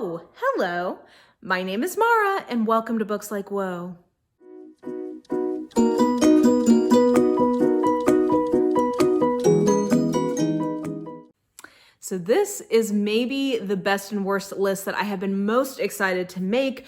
Oh, hello. My name is Mara, and welcome to Books Like Whoa. So this is maybe the best and worst list that I have been most excited to make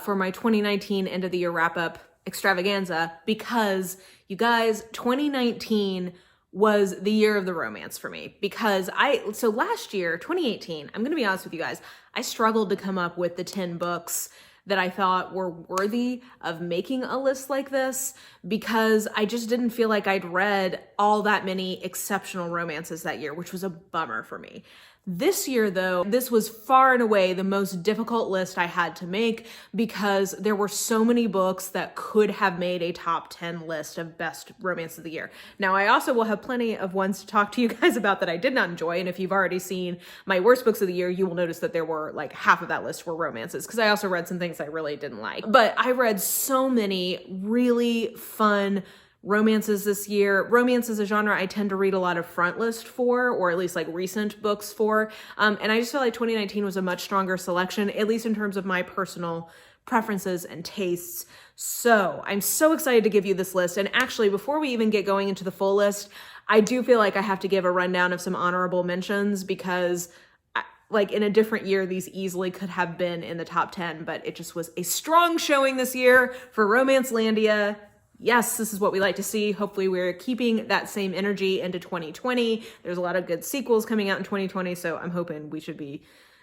for my 2019 end of the year wrap-up extravaganza, because you guys, 2019 was the year of the romance for me, because so last year, 2018, I'm gonna be honest with you guys, I struggled to come up with the 10 books that I thought were worthy of making a list like this, because I just didn't feel like I'd read all that many exceptional romances that year, which was a bummer for me. This year, though, this was far and away the most difficult list I had to make, because there were so many books that could have made a top 10 list of best romance of the year. Now, I also will have plenty of ones to talk to you guys about that I did not enjoy, and if you've already seen my worst books of the year, you will notice that there were like half of that list were romances, because I also read some things I really didn't like. But I read so many really fun romances this year. Romance is a genre I tend to read a lot of front list for, or at least like recent books for. And I just feel like 2019 was a much stronger selection, at least in terms of my personal preferences and tastes. So I'm so excited to give you this list. And actually, before we even get going into the full list, I do feel like I have to give a rundown of some honorable mentions, because like in a different year, these easily could have been in the top 10, but it just was a strong showing this year for Romance Landia. Yes, this is what we like to see. Hopefully we're keeping that same energy into 2020. There's a lot of good sequels coming out in 2020, so I'm hoping we should be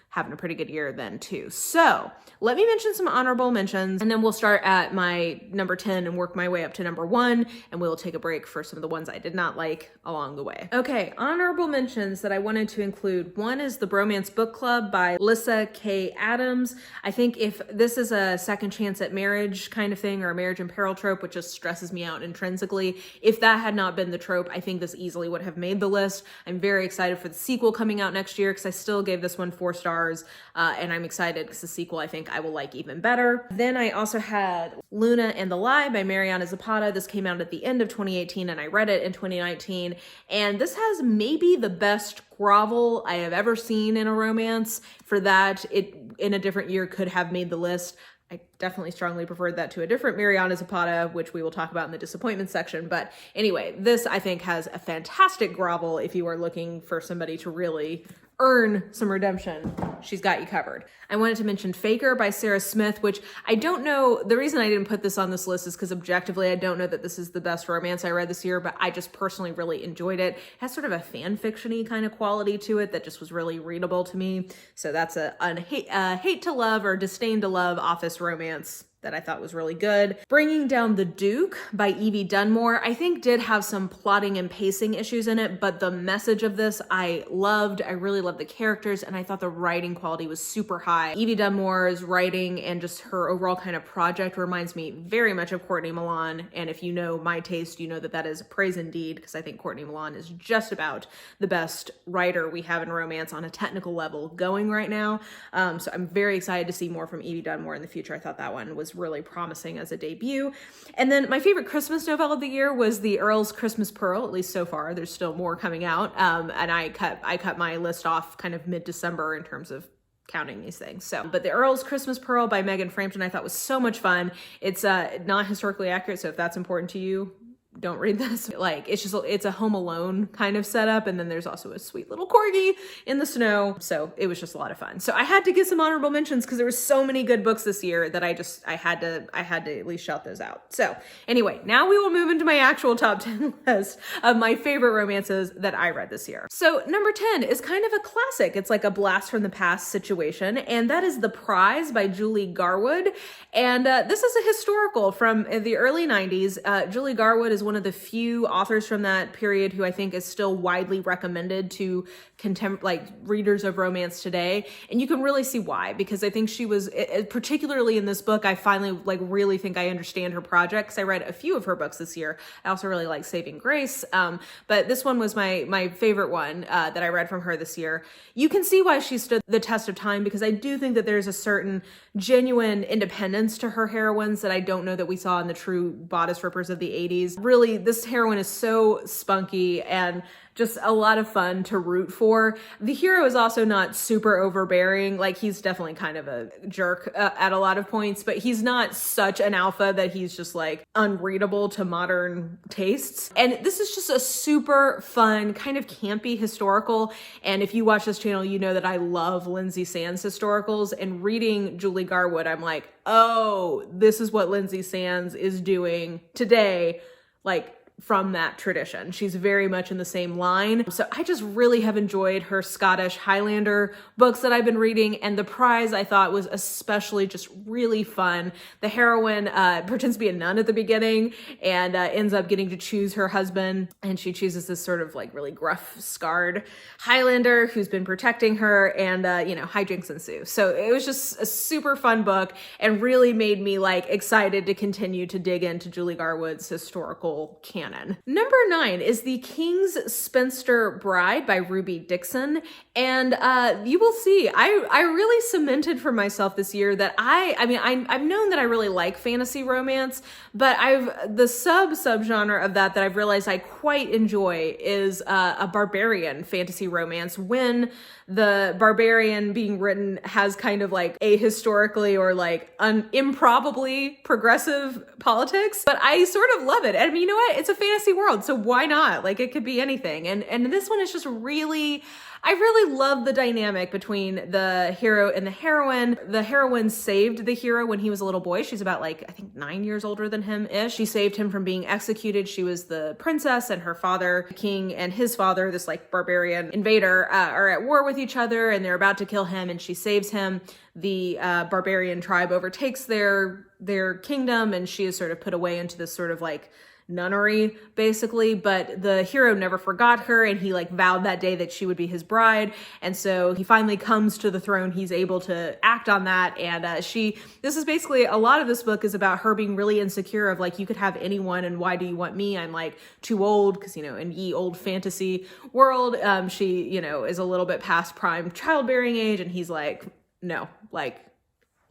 having a pretty good year then too. So let me mention some honorable mentions, and then we'll start at my number 10 and work my way up to number 1, and we'll take a break for some of the ones I did not like along the way. Okay, honorable mentions that I wanted to include. One is the Bromance Book Club by Lyssa K. Adams. I think if this is a second chance at marriage kind of thing, or a marriage in peril trope, which just stresses me out intrinsically, if that had not been the trope, I think this easily would have made the list. I'm very excited for the sequel coming out next year, because I still gave this one 4 stars. And I'm excited because the sequel I think I will like even better. Then I also had Luna and the Lie by Mariana Zapata. This came out at the end of 2018 and I read it in 2019. And this has maybe the best grovel I have ever seen in a romance. For that, it in a different year could have made the list. I definitely strongly preferred that to a different Mariana Zapata, which we will talk about in the disappointment section. But anyway, this I think has a fantastic grovel if you are looking for somebody to really earn some redemption. She's got you covered. I wanted to mention Faker by Sarah Smith, which I don't know, the reason I didn't put this on this list is because objectively I don't know that this is the best romance I read this year, but I just personally really enjoyed it. It has sort of a fan fiction-y kind of quality to it that just was really readable to me. So that's a hate to love or disdain to love office romance that I thought was really good. Bringing Down the Duke by Evie Dunmore, I think did have some plotting and pacing issues in it, but the message of this I loved. I really loved the characters, and I thought the writing quality was super high. Evie Dunmore's writing and just her overall kind of project reminds me very much of Courtney Milan, and if you know my taste, you know that that is praise indeed, because I think Courtney Milan is just about the best writer we have in romance on a technical level going right now. So I'm very excited to see more from Evie Dunmore in the future. I thought that one was really promising as a debut. And then my favorite Christmas novel of the year was the Earl's Christmas Pearl, at least so far. There's still more coming out. And I cut my list off kind of mid-December in terms of counting these things. So, but the Earl's Christmas Pearl by Megan Frampton I thought was so much fun. It's not historically accurate, so if that's important to you, don't read this. Like, it's a Home Alone kind of setup, and then there's also a sweet little corgi in the snow. So it was just a lot of fun. So I had to get some honorable mentions because there were so many good books this year that I had to at least shout those out. So anyway, now we will move into my actual top 10 list of my favorite romances that I read this year. So number 10 is kind of a classic. It's like a blast from the past situation, and that is The Prize by Julie Garwood. And this is a historical from the early 90s. Julie Garwood is one of the few authors from that period who I think is still widely recommended to readers of romance today. And you can really see why, because I think she was, particularly in this book, I finally really think I understand her project, because I read a few of her books this year. I also really like Saving Grace. But this one was my favorite one that I read from her this year. You can see why she stood the test of time, because I do think that there's a certain genuine independence to her heroines that I don't know that we saw in the true bodice rippers of the 80s. Really this heroine is so spunky and just a lot of fun to root for. The hero is also not super overbearing. Like, he's definitely kind of a jerk at a lot of points, but he's not such an alpha that he's just like unreadable to modern tastes. And this is just a super fun, kind of campy historical. And if you watch this channel, you know that I love Lindsay Sands historicals, and reading Julie Garwood, I'm like, oh, this is what Lindsay Sands is doing today. Like, from that tradition. She's very much in the same line. So I just really have enjoyed her Scottish Highlander books that I've been reading, and The Prize I thought was especially just really fun. The heroine pretends to be a nun at the beginning and ends up getting to choose her husband, and she chooses this sort of like really gruff, scarred Highlander who's been protecting her, and hijinks ensue. So it was just a super fun book and really made me like excited to continue to dig into Julie Garwood's historical canon. Number 9 is The King's Spinster Bride by Ruby Dixon. And you will see, I really cemented for myself this year that I've known that I really like fantasy romance, but the subgenre of that I've realized I quite enjoy is a barbarian fantasy romance, when the barbarian being written has kind of like ahistorically or like improbably progressive politics. But I sort of love it. I mean, you know what? It's a fantasy world, so why not? Like, it could be anything. And this one is just really, I really love the dynamic between the hero and the heroine. The heroine saved the hero when he was a little boy. She's about like, I think 9 years older than him-ish. She saved him from being executed. She was the princess, and her father, the king, and his father, this like barbarian invader, are at war with each other, and they're about to kill him, and she saves him. The barbarian tribe overtakes their kingdom, and she is sort of put away into this sort of like nunnery, basically. But the hero never forgot her, and he like vowed that day that she would be his bride. And so he finally comes to the throne. He's able to act on that. And this is basically, a lot of this book is about her being really insecure of like, you could have anyone, and why do you want me? I'm like too old, because, in ye old fantasy world, she, is a little bit past prime childbearing age. And he's like, no, like,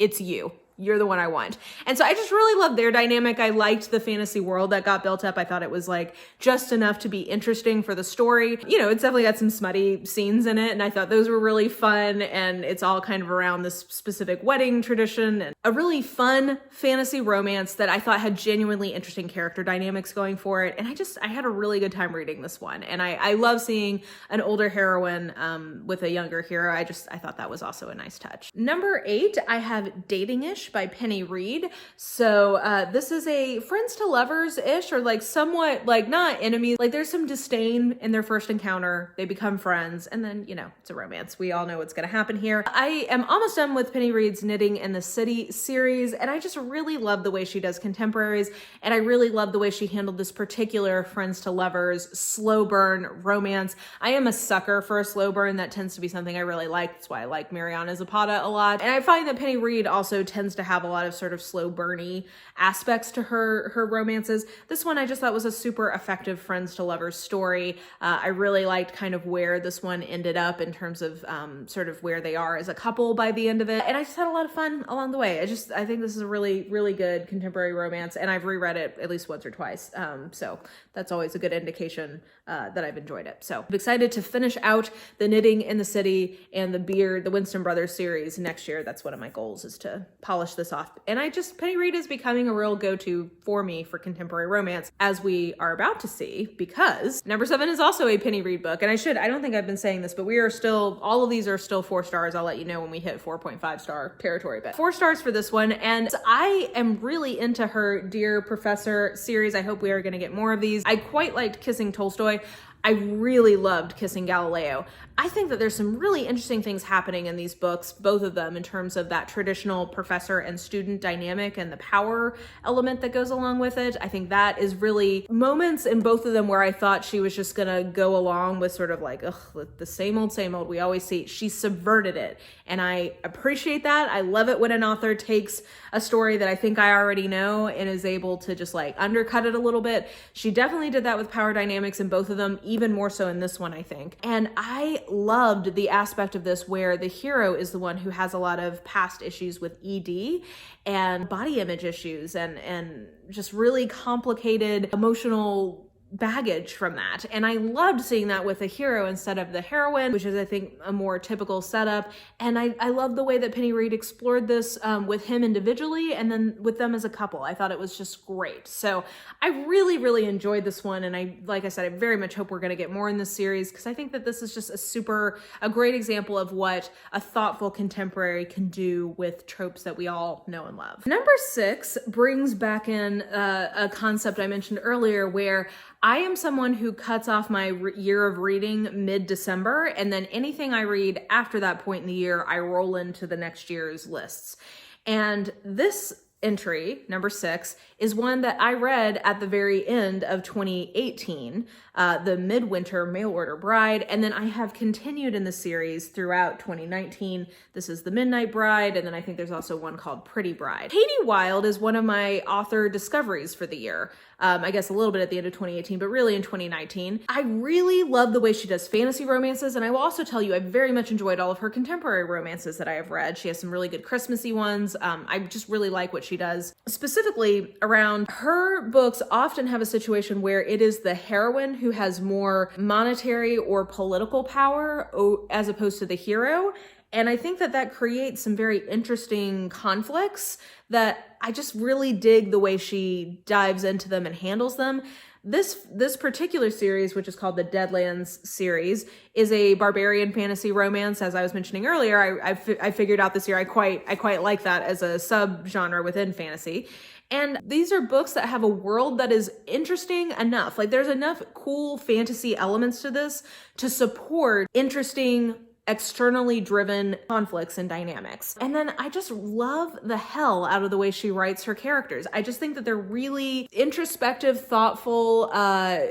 it's you. You're the one I want. And so I just really loved their dynamic. I liked the fantasy world that got built up. I thought it was like just enough to be interesting for the story. It's definitely got some smutty scenes in it, and I thought those were really fun. And it's all kind of around this specific wedding tradition, and a really fun fantasy romance that I thought had genuinely interesting character dynamics going for it. And I had a really good time reading this one. And I love seeing an older heroine with a younger hero. I thought that was also a nice touch. Number 8, I have Dating-ish by Penny Reid. So this is a friends to lovers-ish, or like somewhat like not enemies. Like, there's some disdain in their first encounter. They become friends, and then, it's a romance. We all know what's going to happen here. I am almost done with Penny Reid's Knitting in the City series, and I just really love the way she does contemporaries, and I really love the way she handled this particular friends to lovers slow burn romance. I am a sucker for a slow burn. That tends to be something I really like. That's why I like Mariana Zapata a lot. And I find that Penny Reid also tends to have a lot of sort of slow burny aspects to her romances. This one I just thought was a super effective friends to lovers story. I really liked kind of where this one ended up in terms of sort of where they are as a couple by the end of it. And I just had a lot of fun along the way. I think this is a really, really good contemporary romance, and I've reread it at least once or twice. So that's always a good indication that I've enjoyed it. So I'm excited to finish out the Knitting in the City and the Winston Brothers series next year. That's one of my goals, is to polish this off. And Penny Reid is becoming a real go-to for me for contemporary romance, as we are about to see, because number 7 is also a Penny Reid book. And I don't think I've been saying this, but all of these are still 4 stars. I'll let you know when we hit 4.5 star territory, but 4 stars for this one. And I am really into her Dear Professor series. I hope we are going to get more of these. I quite liked Kissing Tolstoy. I really loved Kissing Galileo. I think that there's some really interesting things happening in these books, both of them, in terms of that traditional professor and student dynamic and the power element that goes along with it. I think that is really moments in both of them where I thought she was just gonna go along with sort of like, the same old we always see. She subverted it, and I appreciate that. I love it when an author takes a story that I think I already know and is able to just like undercut it a little bit. She definitely did that with power dynamics in both of them, even more so in this one, I think. And I loved the aspect of this where the hero is the one who has a lot of past issues with ED and body image issues and just really complicated emotional baggage from that. And I loved seeing that with the hero instead of the heroine, which is, I think, a more typical setup. And I love the way that Penny Reid explored this with him individually and then with them as a couple. I thought it was just great. So I really, really enjoyed this one. And like I said, I very much hope we're going to get more in this series because I think that this is just a great example of what a thoughtful contemporary can do with tropes that we all know and love. Number 6 brings back in a concept I mentioned earlier where I am someone who cuts off my year of reading mid-December, and then anything I read after that point in the year, I roll into the next year's lists. And this entry, number 6, is one that I read at the very end of 2018, the Midwinter Mail Order Bride, and then I have continued in the series throughout 2019. This is The Midnight Bride, and then I think there's also one called Pretty Bride. Katie Wilde is one of my author discoveries for the year. I guess a little bit at the end of 2018, but really in 2019. I really love the way she does fantasy romances, and I will also tell you I very much enjoyed all of her contemporary romances that I have read. She has some really good Christmassy ones. I just really like what she does. Specifically around her books often have a situation where it is the heroine who has more monetary or political power as opposed to the hero. And I think that creates some very interesting conflicts that I just really dig the way she dives into them and handles them. This particular series, which is called the Deadlands series, is a barbarian fantasy romance. As I was mentioning earlier, I figured out this year I quite like that as a subgenre within fantasy. And these are books that have a world that is interesting enough. Like there's enough cool fantasy elements to this to support interesting externally driven conflicts and dynamics. And then I just love the hell out of the way she writes her characters. I just think that they're really introspective, thoughtful,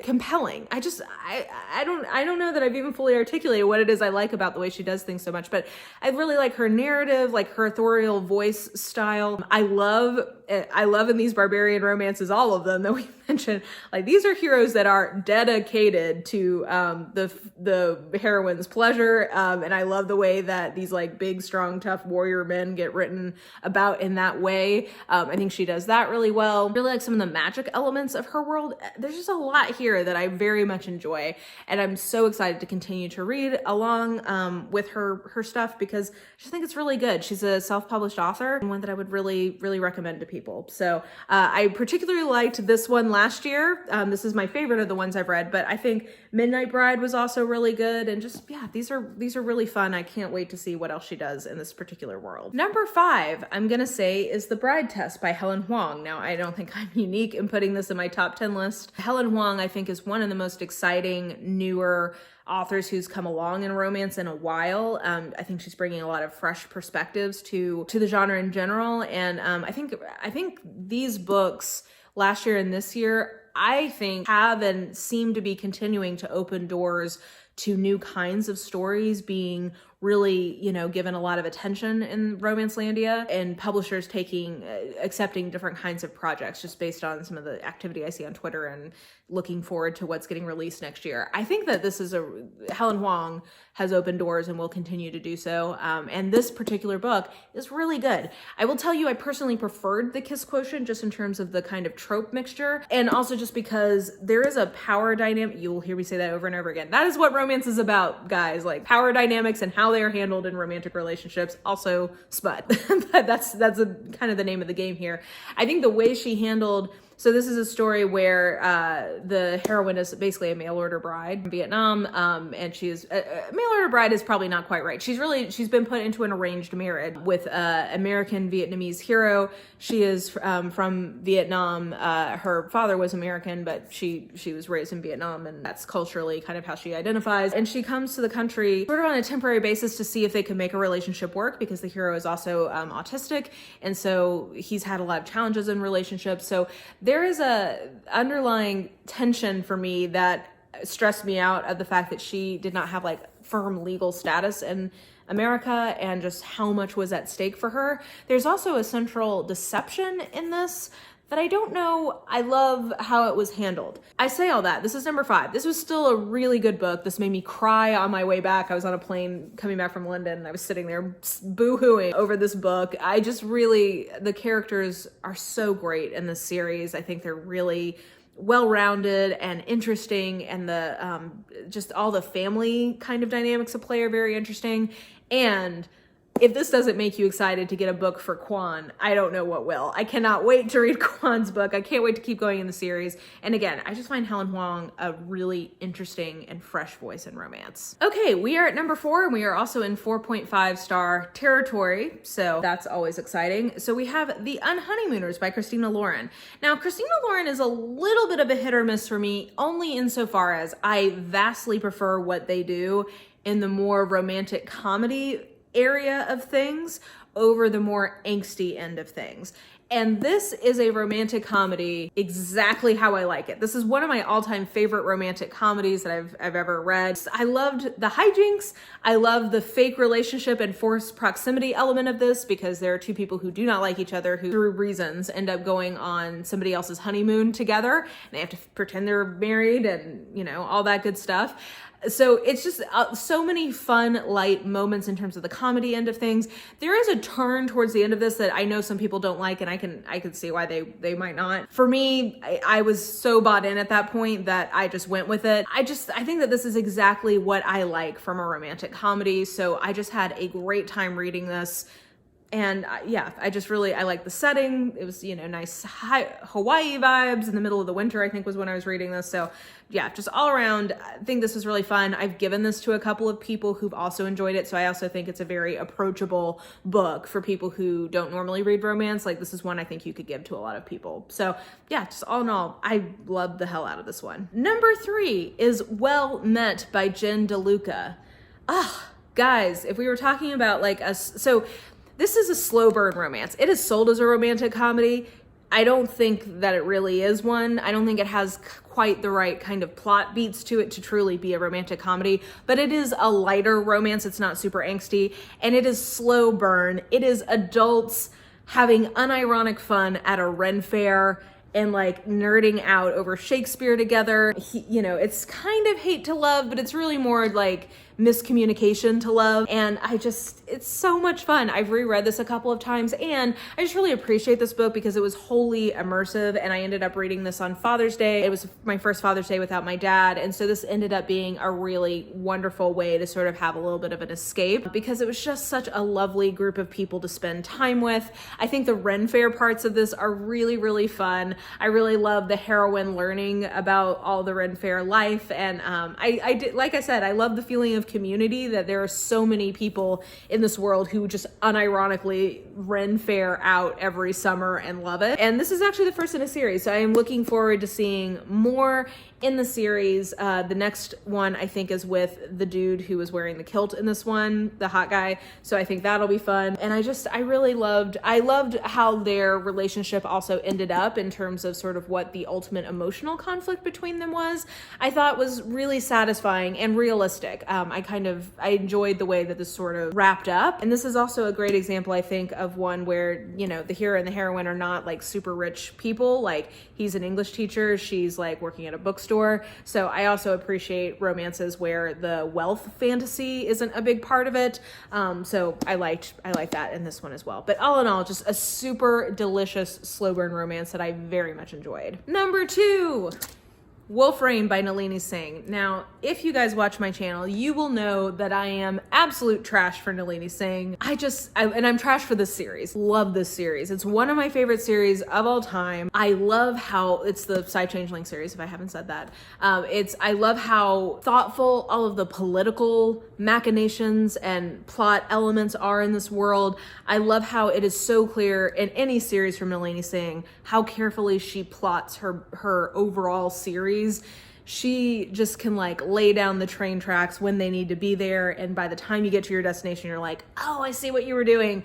compelling. I don't know that I've even fully articulated what it is I like about the way she does things so much, but I really like her narrative, like her authorial voice style. I love in these barbarian romances, all of them that we mentioned, like these are heroes that are dedicated to the heroine's pleasure. And I love the way that these like big, strong, tough warrior men get written about in that way. I think she does that really well. Really like some of the magic elements of her world. There's just a lot here that I very much enjoy. And I'm so excited to continue to read along with her stuff because I just think it's really good. She's a self-published author and one that I would really, really recommend to people. So I particularly liked this one last year. This is my favorite of the ones I've read, but I think Midnight Bride was also really good. And just, yeah, these are really fun. I can't wait to see what else she does in this particular world. Number 5, I'm going to say, is The Bride Test by Helen Hoang. Now, I don't think I'm unique in putting this in my top 10 list. Helen Hoang, I think, is one of the most exciting, newer authors who's come along in romance in a while. I think she's bringing a lot of fresh perspectives to the genre in general. And I think these books last year and this year, I think have and seem to be continuing to open doors to new kinds of stories being really, given a lot of attention in Romancelandia, and publishers accepting different kinds of projects just based on some of the activity I see on Twitter and looking forward to what's getting released next year. I think that Helen Hoang has opened doors and will continue to do so. And this particular book is really good. I will tell you, I personally preferred The Kiss Quotient just in terms of the kind of trope mixture. And also just because there is a power dynamic. You will hear me say that over and over again. That is what romance is about, guys, like power dynamics and how they are handled in romantic relationships. Also smut. that's kind of the name of the game here. I think the way she handled. So this is a story where the heroine is basically a mail order bride in Vietnam, and she's mail order bride is probably not quite right. She's been put into an arranged marriage with an American Vietnamese hero. She is from Vietnam. Her father was American, but she was raised in Vietnam, and that's culturally kind of how she identifies. And she comes to the country sort of on a temporary basis to see if they can make a relationship work because the hero is also autistic, and so he's had a lot of challenges in relationships. So there is a underlying tension for me that stressed me out of the fact that she did not have like firm legal status in America and just how much was at stake for her. There's also a central deception in this that I don't know I love how it was handled. I say all that. This is number 5. This was still a really good book. This made me cry on my way back. I was on a plane coming back from London and I was sitting there boo-hooing over this book. I just really, the characters are so great in this series. I think they're really well-rounded and interesting, and the just all the family kind of dynamics at play are very interesting. And if this doesn't make you excited to get a book for Quan, I don't know what will. I cannot wait to read Quan's book. I can't wait to keep going in the series. And again, I just find Helen Hoang a really interesting and fresh voice in romance. Okay, we are at number 4, and we are also in 4.5 star territory, so that's always exciting. So we have The Unhoneymooners by Christina Lauren. Now, Christina Lauren is a little bit of a hit or miss for me, only insofar as I vastly prefer what they do in the more romantic comedy area of things over the more angsty end of things. And this is a romantic comedy exactly how I like it. This is one of my all-time favorite romantic comedies that I've ever read. I loved the hijinks. I love the fake relationship and forced proximity element of this, because there are two people who do not like each other who, through reasons, end up going on somebody else's honeymoon together. And they have to pretend they're married and, you know, all that good stuff. So it's just so many fun, light moments in terms of the comedy end of things. There is a turn towards the end of this that I know some people don't like, and I can see why they might not. For me, I was so bought in at that point that I just went with it. I think that this is exactly what I like from a romantic comedy. So I just had a great time reading this. And yeah, I like the setting. It was, you know, nice Hawaii vibes in the middle of the winter, I think was when I was reading this. So yeah, just all around, I think this was really fun. I've given this to a couple of people who've also enjoyed it. So I also think it's a very approachable book for people who don't normally read romance. Like, this is one I think you could give to a lot of people. So yeah, just all in all, I loved the hell out of this one. Number 3 is Well Met by Jen Deluca. Guys, if we were talking about like this is a slow burn romance. It is sold as a romantic comedy. I don't think that it really is one. I don't think it has quite the right kind of plot beats to it to truly be a romantic comedy, but it is a lighter romance. It's not super angsty, and it is slow burn. It is adults having unironic fun at a Ren fair and like nerding out over Shakespeare together. It's kind of hate to love, but it's really more like miscommunication to love. And it's so much fun. I've reread this a couple of times, and I just really appreciate this book because it was wholly immersive, and I ended up reading this on Father's Day. It was my first Father's Day without my dad, and so this ended up being a really wonderful way to sort of have a little bit of an escape, because it was just such a lovely group of people to spend time with. I think the Ren Fair parts of this are really, really fun. I really love the heroine learning about all the Ren Fair life, and I did, like I said, I love the feeling of community, that there are so many people in this world who just unironically Ren Fair out every summer and love it. And this is actually the first in a series, so I am looking forward to seeing more in the series. The next one I think is with the dude who was wearing the kilt in this one, the hot guy. So I think that'll be fun. And I loved how their relationship also ended up in terms of sort of what the ultimate emotional conflict between them was. I thought was really satisfying and realistic. I enjoyed the way that this sort of wrapped up. And this is also a great example, I think, of one where, the hero and the heroine are not like super rich people. Like, he's an English teacher, she's like working at a bookstore. So I also appreciate romances where the wealth fantasy isn't a big part of it. So I like that in this one as well. But all in all, just a super delicious slow burn romance that I very much enjoyed. Number 2. Wolfram by Nalini Singh. Now, if you guys watch my channel, you will know that I am absolute trash for Nalini Singh. And I'm trash for this series. Love this series. It's one of my favorite series of all time. I love how it's the Psy Changeling series, if I haven't said that. I love how thoughtful all of the political machinations and plot elements are in this world. I love how it is so clear in any series from Nalini Singh how carefully she plots her overall series. She just can like lay down the train tracks when they need to be there, and by the time you get to your destination, you're like, oh, I see what you were doing.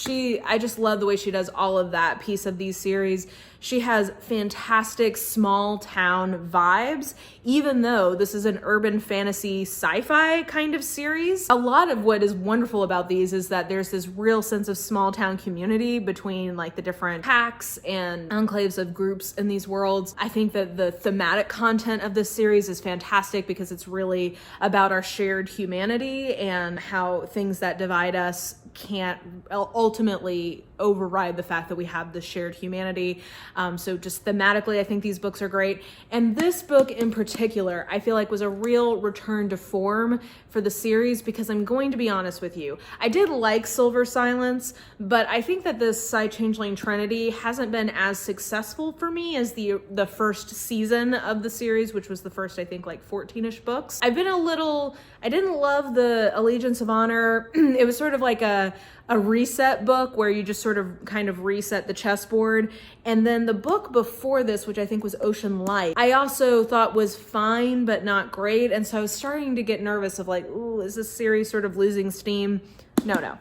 I just love the way she does all of that piece of these series. She has fantastic small town vibes, even though this is an urban fantasy sci-fi kind of series. A lot of what is wonderful about these is that there's this real sense of small town community between like the different packs and enclaves of groups in these worlds. I think that the thematic content of this series is fantastic because it's really about our shared humanity and how things that divide us can't ultimately override the fact that we have this shared humanity. So just thematically, I think these books are great. And this book in particular, I feel like was a real return to form for the series, because I'm going to be honest with you. I did like Silver Silence, but I think that this Psy-Changeling Trinity hasn't been as successful for me as the first season of the series, which was the first, I think, like 14-ish books. I didn't love the Allegiance of Honor. It was sort of like a reset book where you just sort of kind of reset the chessboard. And then the book before this, which I think was Ocean Light, I also thought was fine, but not great. And so I was starting to get nervous of like, ooh, is this series sort of losing steam? No.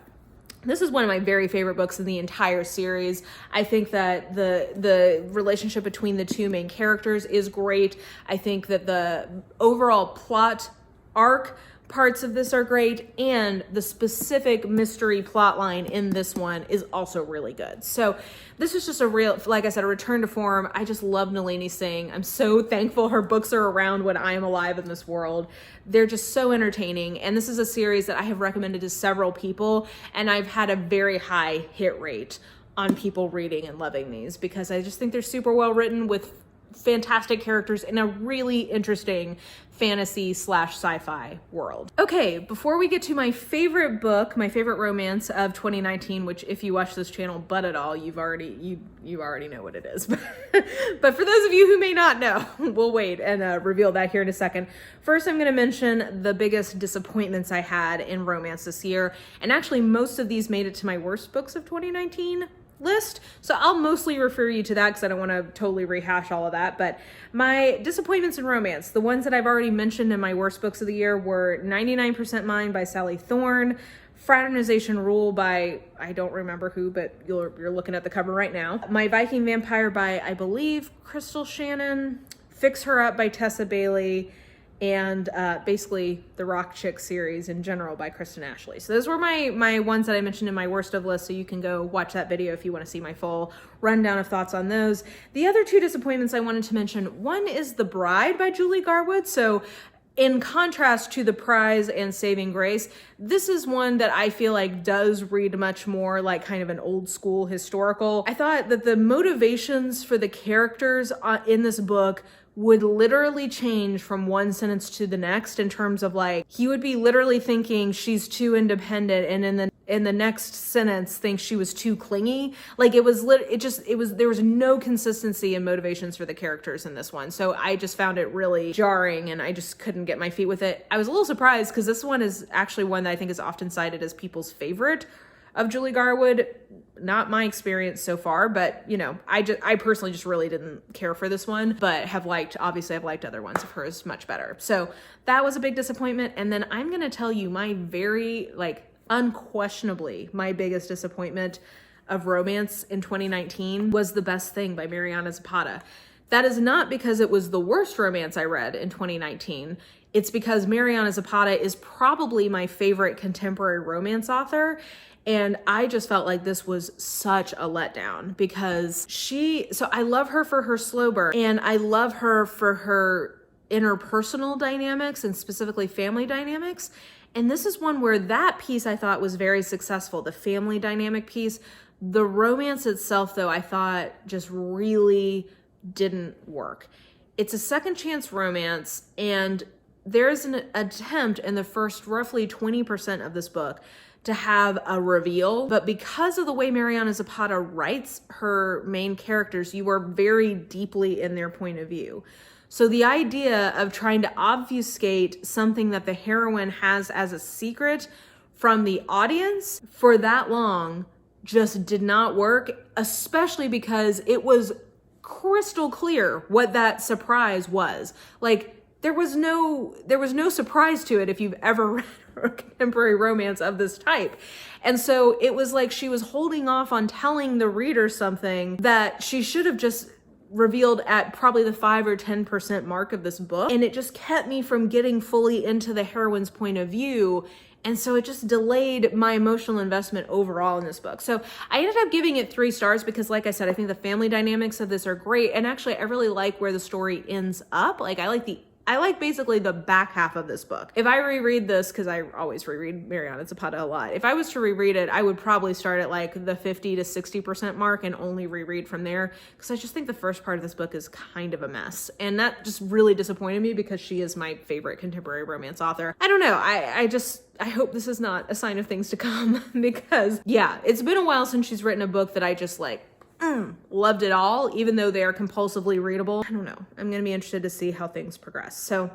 This is one of my very favorite books in the entire series. I think that the relationship between the two main characters is great. I think that the overall plot arc parts of this are great, and the specific mystery plot line in this one is also really good. So this is just a real, like I said, a return to form. I just love Nalini Singh. I'm so thankful her books are around when I am alive in this world. They're just so entertaining, and this is a series that I have recommended to several people, and I've had a very high hit rate on people reading and loving these because I just think they're super well written with fantastic characters in a really interesting fantasy / sci-fi world. Okay, before we get to my favorite book, my favorite romance of 2019, which if you watch this channel but at all, you already know what it is. But for those of you who may not know, we'll wait and reveal that here in a second. First, I'm going to mention the biggest disappointments I had in romance this year, and actually most of these made it to my worst books of 2019 list. So I'll mostly refer you to that because I don't want to totally rehash all of that. But my disappointments in romance, the ones that I've already mentioned in my worst books of the year, were 99% Mine by Sally Thorne, Fraternization Rule by, I don't remember who, but you're looking at the cover right now. My Viking Vampire by, I believe, Crystal Shannon, Fix Her Up by Tessa Bailey, and basically the Rock Chick series in general by Kristen Ashley. So those were my ones that I mentioned in my worst of list, so you can go watch that video if you want to see my full rundown of thoughts on those. The other two disappointments I wanted to mention, one is The Bride by Julie Garwood. So in contrast to The Prize and Saving Grace, this is one that I feel like does read much more like kind of an old school historical. I thought that the motivations for the characters in this book would literally change from one sentence to the next, in terms of like, he would be literally thinking she's too independent, and in the next sentence thinks she was too clingy. Like there was no consistency in motivations for the characters in this one. So I just found it really jarring, and I just couldn't get my feet with it. I was a little surprised because this one is actually one that I think is often cited as people's favorite of Julie Garwood. Not my experience so far, but you know, I personally just really didn't care for this one, but I've liked other ones of hers much better. So that was a big disappointment. And then I'm going to tell you my very, unquestionably my biggest disappointment of romance in 2019 was The Best Thing by Mariana Zapata. That is not because it was the worst romance I read in 2019. It's because Mariana Zapata is probably my favorite contemporary romance author. And I just felt like this was such a letdown because I love her for her slow burn, and I love her for her interpersonal dynamics and specifically family dynamics. And this is one where that piece I thought was very successful, the family dynamic piece. The romance itself, though, I thought just really didn't work. It's a second chance romance, and there's an attempt in the first roughly 20% of this book to have a reveal, but because of the way Mariana Zapata writes her main characters, you are very deeply in their point of view. So the idea of trying to obfuscate something that the heroine has as a secret from the audience for that long just did not work, especially because it was crystal clear what that surprise was. Like, there was no surprise to it if you've ever read a contemporary romance of this type. And so it was like she was holding off on telling the reader something that she should have just revealed at probably the 5 or 10% mark of this book. And it just kept me from getting fully into the heroine's point of view. And so it just delayed my emotional investment overall in this book. So I ended up giving it 3 stars because, like I said, I think the family dynamics of this are great. And actually, I really like where the story ends up. Like, I like basically the back half of this book. If I reread this, because I always reread Mariana Zapata a lot, if I was to reread it, I would probably start at like the 50 to 60% mark and only reread from there, because I just think the first part of this book is kind of a mess. And that just really disappointed me because she is my favorite contemporary romance author. I don't know. I hope this is not a sign of things to come because, yeah, it's been a while since she's written a book that I just like, loved it all, even though they are compulsively readable. I don't know. I'm going to be interested to see how things progress. So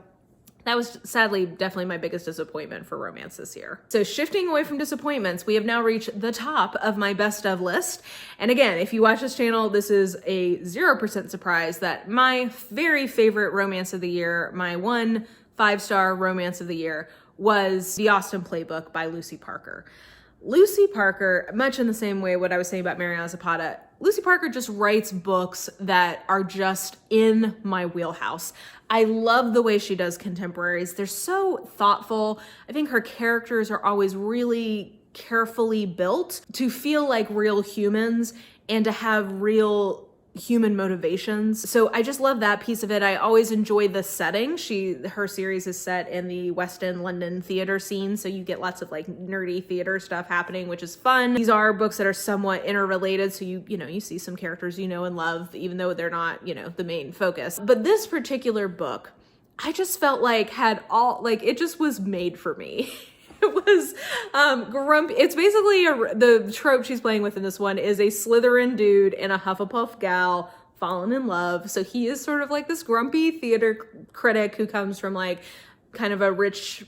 that was sadly definitely my biggest disappointment for romance this year. So shifting away from disappointments, we have now reached the top of my best of list. And again, if you watch this channel, this is a 0% surprise that my very favorite romance of the year, my 1 5-star romance of the year, was the Austen Playbook by Lucy Parker. Lucy Parker, much in the same way what I was saying about Mariana Zapata, Lucy Parker just writes books that are just in my wheelhouse. I love the way she does contemporaries. They're so thoughtful. I think her characters are always really carefully built to feel like real humans and to have real human motivations. So I just love that piece of it. I always enjoy the setting. Her series is set in the West End London theater scene, so you get lots of like nerdy theater stuff happening, which is fun. These are books that are somewhat interrelated, so you see some characters you know and love, even though they're not, the main focus. But this particular book, I just felt like it just was made for me. It was grumpy. It's basically the trope she's playing with in this one is a Slytherin dude and a Hufflepuff gal fallen in love. So he is sort of like this grumpy theater critic who comes from like kind of a rich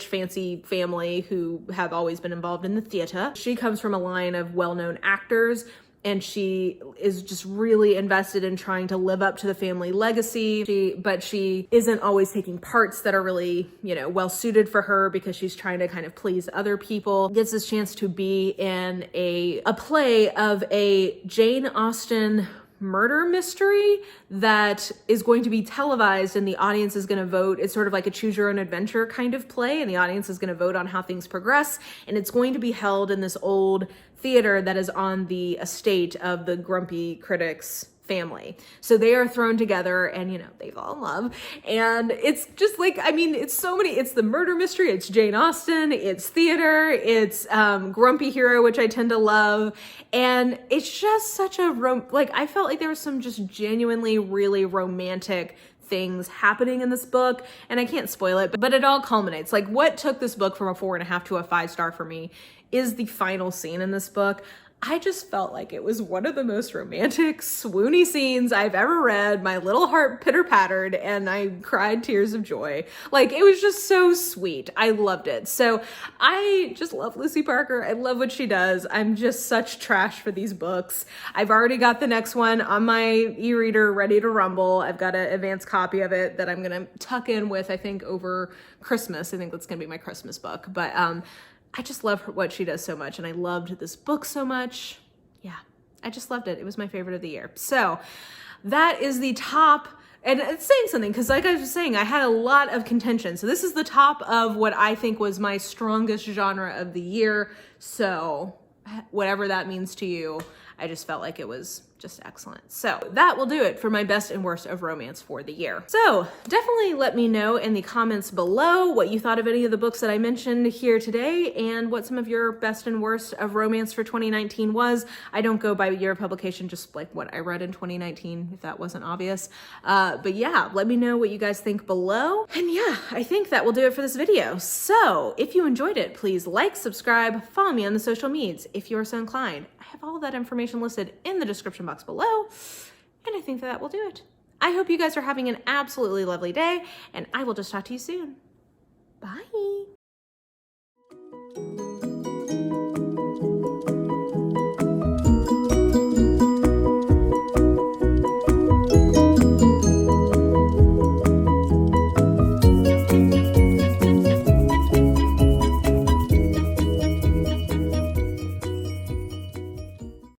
fancy family who have always been involved in the theater. She comes from a line of well-known actors, and she is just really invested in trying to live up to the family legacy. But she isn't always taking parts that are really, well suited for her because she's trying to kind of please other people. Gets this chance to be in a play of a Jane Austen murder mystery that is going to be televised, and the audience is going to vote. It's sort of like a choose your own adventure kind of play, and the audience is going to vote on how things progress, and it's going to be held in this old theater that is on the estate of the grumpy critic's family. So they are thrown together and, they fall in love. And it's just like, it's the murder mystery, it's Jane Austen, it's theater, it's grumpy hero, which I tend to love. And it's just such I felt like there was some just genuinely really romantic things happening in this book, and I can't spoil it, but it all culminates. Like, what took this book from a 4.5 to a 5-star for me is the final scene in this book. I just felt like it was one of the most romantic, swoony scenes I've ever read. My little heart pitter-pattered and I cried tears of joy. Like, it was just so sweet. I loved it. So I just love Lucy Parker. I love what she does. I'm just such trash for these books. I've already got the next one on my e-reader ready to rumble. I've got an advanced copy of it that I'm going to tuck in with, I think, over Christmas. I think that's going to be my Christmas book. But I just love what she does so much, and I loved this book so much. Yeah, I just loved it. It was my favorite of the year. So that is the top, and it's saying something, because like I was saying, I had a lot of contention. So this is the top of what I think was my strongest genre of the year. So whatever that means to you, I just felt like it was just excellent. So that will do it for my best and worst of romance for the year. So definitely let me know in the comments below what you thought of any of the books that I mentioned here today and what some of your best and worst of romance for 2019 was. I don't go by year of publication, just like what I read in 2019, if that wasn't obvious. But yeah, let me know what you guys think below. And yeah, I think that will do it for this video. So if you enjoyed it, please like, subscribe, follow me on the social medias if you are so inclined. I have all of that information listed in the description box below, and I think that will do it. I hope you guys are having an absolutely lovely day, and I will just talk to you soon. Bye.